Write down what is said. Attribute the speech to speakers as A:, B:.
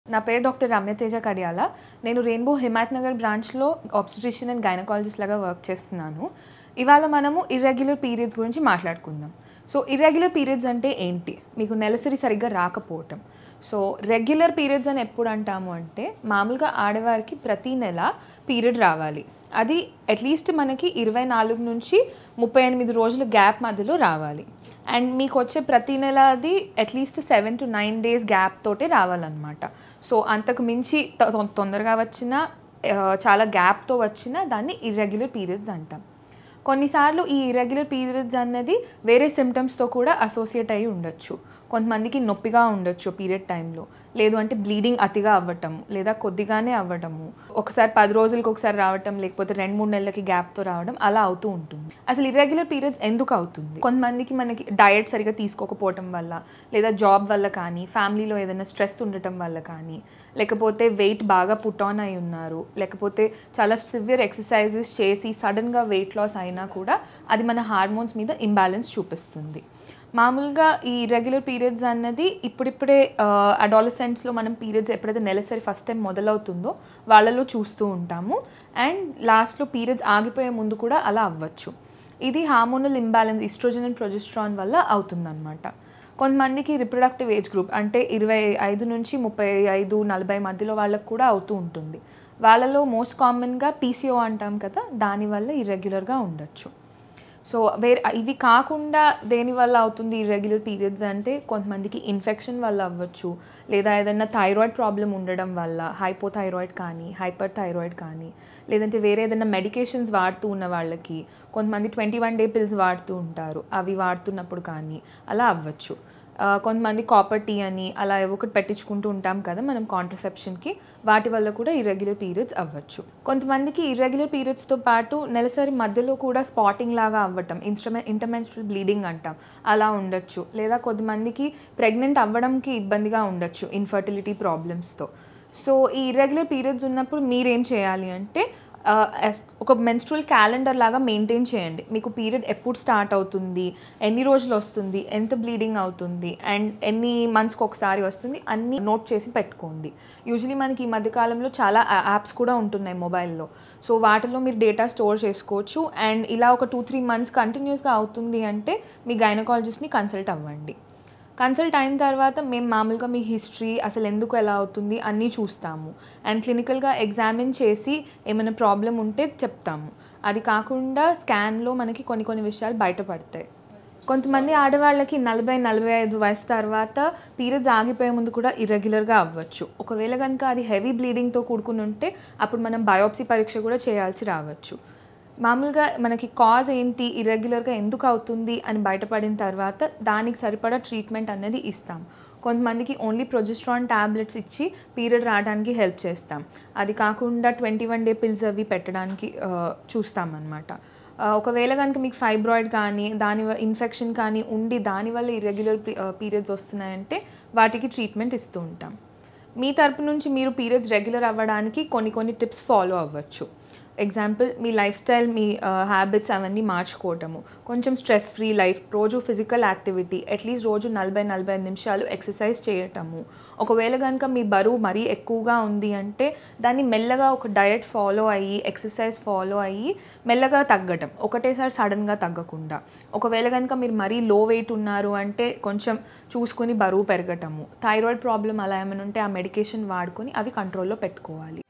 A: నా పేరు డాక్టర్ రమ్య తేజ కడియాల. నేను రెయిన్బో హిమాయత్ నగర్ బ్రాంచ్‌లో ఆబ్స్టెట్రిషియన్ అండ్ గైనకాలజిస్ట్ లాగా వర్క్ చేస్తున్నాను. ఇవాళ మనము ఇర్రెగ్యులర్ పీరియడ్స్ గురించి మాట్లాడుకుందాం. సో, ఇర్రెగ్యులర్ పీరియడ్స్ అంటే ఏంటి? మీకు నెలసరి సరిగ్గా రాకపోవటం. సో, రెగ్యులర్ పీరియడ్స్ అని ఎప్పుడు అంటాము అంటే, మామూలుగా ఆడవారికి ప్రతి నెల పీరియడ్ రావాలి. అది అట్‌లీస్ట్ మనకి 24 నుంచి 38 రోజుల గ్యాప్ మధ్యలో రావాలి. అండ్ మీకొచ్చే ప్రతి నెల అది అట్‌లీస్ట్ 7-9 డేస్ గ్యాప్ తోటే రావాలనమాట. సో, అంతకు మించి తొందరగా వచ్చినా చాలా గ్యాప్‌తో వచ్చినా దాన్ని ఇర్రెగ్యులర్ పీరియడ్స్ అంటాం. కొన్నిసార్లు ఈ ఇర్రెగ్యులర్ పీరియడ్స్ అన్నది వేరే సిమ్టమ్స్‌తో కూడా అసోసియేట్ అయ్యి ఉండొచ్చు. కొంతమందికి నొప్పిగా ఉండొచ్చు పీరియడ్ టైంలో. లేదు అంటే బ్లీడింగ్ అతిగా అవ్వటం, లేదా కొద్దిగానే అవ్వడము. ఒకసారి 10 రోజులకి ఒకసారి రావటం, లేకపోతే 2-3 నెలలకి గ్యాప్‌తో రావడం అలా అవుతూ ఉంటుంది. అసలు ఇర్రెగ్యులర్ పీరియడ్స్ ఎందుకు అవుతుంది? కొంతమందికి మనకి డయట్ సరిగ్గా తీసుకోకపోవటం వల్ల, లేదా జాబ్ వల్ల కానీ, ఫ్యామిలీలో ఏదైనా స్ట్రెస్ ఉండటం వల్ల కానీ, లేకపోతే వెయిట్ బాగా పుట్ ఆన్ అయి ఉన్నారు, లేకపోతే చాలా సివియర్ ఎక్సర్సైజెస్ చేసి సడన్‌గా వెయిట్ లాస్ అయినా కూడా అది మన హార్మోన్స్ మీద ఇంబాలెన్స్ చూపిస్తుంది. మామూలుగా ఈ ఇర్రెగ్యులర్ పీరియడ్స్ అన్నది ఇప్పుడిప్పుడే అడాలసెంట్స్‌లో మనం పీరియడ్స్ ఎప్పుడైతే నెలసరి ఫస్ట్ టైం మొదలవుతుందో వాళ్ళలో చూస్తూ ఉంటాము. అండ్ లాస్ట్‌లో పీరియడ్స్ ఆగిపోయే ముందు కూడా అలా అవ్వచ్చు. ఇది hormonal imbalance oestrogen and progesterone వల్ల అవుతుందన్నమాట. కొంతమందికి రిప్రొడక్టివ్ ఏజ్ గ్రూప్ అంటే 25 నుంచి 35, 40 మధ్యలో వాళ్ళకి కూడా అవుతూ ఉంటుంది. వాళ్ళలో మోస్ట్ కామన్‌గా పీసీఓ అంటాం కదా! దానివల్ల ఇర్రెగ్యులర్‌గా ఉండొచ్చు. సో, ఇవి కాకుండా దేనివల్ల అవుతుంది ఇర్రెగ్యులర్ పీరియడ్స్ అంటే, కొంతమందికి ఇన్ఫెక్షన్ వల్ల అవ్వచ్చు, లేదా ఏదైనా థైరాయిడ్ ప్రాబ్లమ్ ఉండడం వల్ల, హైపోథైరాయిడ్ కానీ, హైపర్ థైరాయిడ్ కానీ, లేదంటే వేరే ఏదైనా మెడికేషన్స్ వాడుతూ ఉన్న వాళ్ళకి, కొంతమంది 21 డే పిల్స్ వాడుతూ ఉంటారు. అవి వాడుతున్నప్పుడు కానీ అలా అవ్వచ్చు. కొంతమంది కాపర్ టీ అని అలా ఏవో ఒకటి పెట్టించుకుంటూ ఉంటాం కదా మనం కాంట్రసెప్షన్‌కి. వాటి వల్ల కూడా ఇర్రెగ్యులర్ పీరియడ్స్ అవ్వచ్చు. కొంతమందికి ఇర్రెగ్యులర్ పీరియడ్స్‌తో పాటు నెలసరి మధ్యలో కూడా స్పాటింగ్ లాగా అవ్వటం, ఇంటర్‌మెన్స్ట్రువల్ బ్లీడింగ్ అంటాం. అలా ఉండొచ్చు. లేదా కొంతమందికి ప్రెగ్నెంట్ అవ్వడంకి ఇబ్బందిగా ఉండొచ్చు ఇన్‌ఫర్టిలిటీ ప్రాబ్లమ్స్‌తో. సో, ఈ ఇర్రెగ్యులర్ పీరియడ్స్ ఉన్నప్పుడు మీరేం చేయాలి అంటే ఒక మెన్స్ట్రువల్ క్యాలెండర్ లాగా మెయింటైన్ చేయండి. మీకు పీరియడ్ ఎప్పుడు స్టార్ట్ అవుతుంది, ఎన్ని రోజులు వస్తుంది, ఎంత బ్లీడింగ్ అవుతుంది, అండ్ ఎన్ని మంత్స్‌కి ఒకసారి వస్తుంది అన్నీ నోట్ చేసి పెట్టుకోండి. యూజువల్లీ మనకి ఈ మధ్య కాలంలో చాలా యాప్స్ కూడా ఉంటున్నాయి మొబైల్‌లో. సో, వాటిలో మీరు డేటా స్టోర్ చేసుకోవచ్చు. అండ్ ఇలా ఒక 2-3 మంత్స్ కంటిన్యూస్‌గా అవుతుంది అంటే మీ గైనకాలజిస్ట్‌ని కన్సల్ట్ అవ్వండి. కన్సల్ట్ అయిన తర్వాత మేము మామూలుగా మీ హిస్టరీ అసలు ఎందుకు ఎలా అవుతుంది అన్నీ చూస్తాము. అండ్ క్లినికల్‌గా ఎగ్జామిన్ చేసి ఏమైనా ప్రాబ్లమ్ ఉంటే చెప్తాము. అది కాకుండా స్కాన్‌లో మనకి కొన్ని విషయాలు బయటపడతాయి. కొంతమంది ఆడవాళ్ళకి 40-45 వయసు తర్వాత పీరియడ్స్ ఆగిపోయే ముందు కూడా ఇర్రెగ్యులర్‌గా అవ్వచ్చు. ఒకవేళ గనుక అది హెవీ బ్లీడింగ్‌తో కూడుకుని ఉంటే అప్పుడు మనం బయాప్సీ పరీక్ష కూడా చేయాల్సి రావచ్చు. మామూలుగా మనకి కాజ్ ఏంటి, ఇర్రెగ్యులర్‌గా ఎందుకు అవుతుంది అని బయటపడిన తర్వాత దానికి సరిపడా ట్రీట్మెంట్ అనేది ఇస్తాం. కొంతమందికి ఓన్లీ ప్రొజెస్ట్రాన్ టాబ్లెట్స్ ఇచ్చి పీరియడ్ రావడానికి హెల్ప్ చేస్తాం. అది కాకుండా 21 డే పిల్స్ అవి పెట్టడానికి చూస్తామన్నమాట. ఒకవేళ గనుక మీకు ఫైబ్రాయిడ్ కానీ, ఇన్ఫెక్షన్ కానీ ఉండి దానివల్ల ఇర్రెగ్యులర్ పీరియడ్స్ వస్తున్నాయంటే వాటికి ట్రీట్మెంట్ ఇస్తూ ఉంటాం. మీ తరపు నుంచి మీరు పీరియడ్స్ రెగ్యులర్ అవ్వడానికి కొన్ని టిప్స్ ఫాలో అవ్వచ్చు. ఎగ్జాంపుల్ మీ లైఫ్ స్టైల్, మీ హ్యాబిట్స్ అవన్నీ మార్చుకోవటము. కొంచెం స్ట్రెస్ ఫ్రీ లైఫ్, రోజు ఫిజికల్ యాక్టివిటీ, అట్‌లీస్ట్ రోజు 40-45 నిమిషాలు ఎక్సర్సైజ్ చేయటము. ఒకవేళ గనుక మీ బరువు మరీ ఎక్కువగా ఉంది అంటే దాన్ని మెల్లగా ఒక డయట్ ఫాలో అయ్యి, ఎక్సర్సైజ్ ఫాలో అయ్యి మెల్లగా తగ్గటం. ఒకటేసారి సడన్‌గా తగ్గకుండా. ఒకవేళ గనుక మీరు మరీ లో వెయిట్ ఉన్నారు అంటే కొంచెం చూసుకొని బరువు పెరగటము. థైరాయిడ్ ప్రాబ్లమ్ అలా ఏమైనా ఉంటే ఆ మెడికేషన్ వాడుకొని అవి కంట్రోల్‌లో పెట్టుకోవాలి.